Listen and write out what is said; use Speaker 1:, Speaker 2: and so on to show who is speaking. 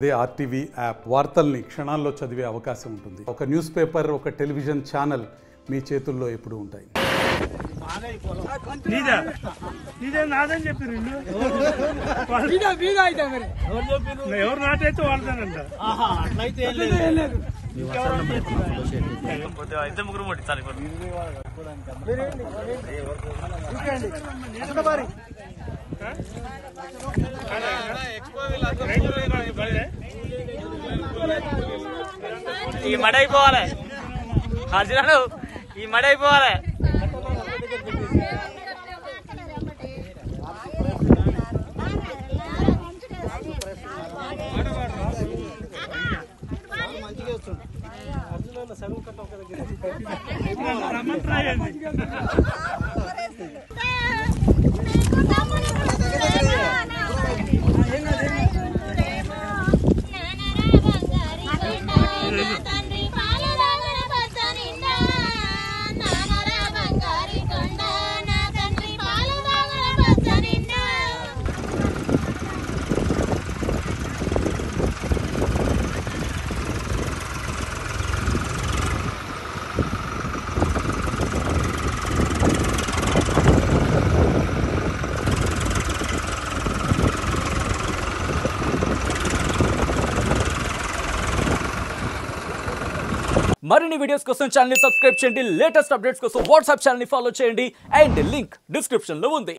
Speaker 1: అదే RTV app వార్తల్ని క్షణాల్లో చదివే అవకాశం ఉంటుంది. ఒక న్యూస్ పేపర్, ఒక టెలివిజన్ ఛానల్ మీ చేతుల్లో ఎప్పుడూ ఉంటాయి.
Speaker 2: ఎవరు నాటైతే వాళ్ళదేనంట. అయితే ముగ్గురు ముట్టించాలి. ఈ మడ అయిపోవాలి, హాజరాను ఈ మడ అయిపోవాలి.
Speaker 3: మరిన్ని వీడియోస్ కోసం ఛానల్ ని సబ్స్క్రైబ్ చేయండి. లేటెస్ట్ అప్డేట్స్ కోసం వాట్సాప్ ఛానల్ ని ఫాలో చేయండి. అండ్ లింక్ డిస్క్రిప్షన్ లో ఉంది.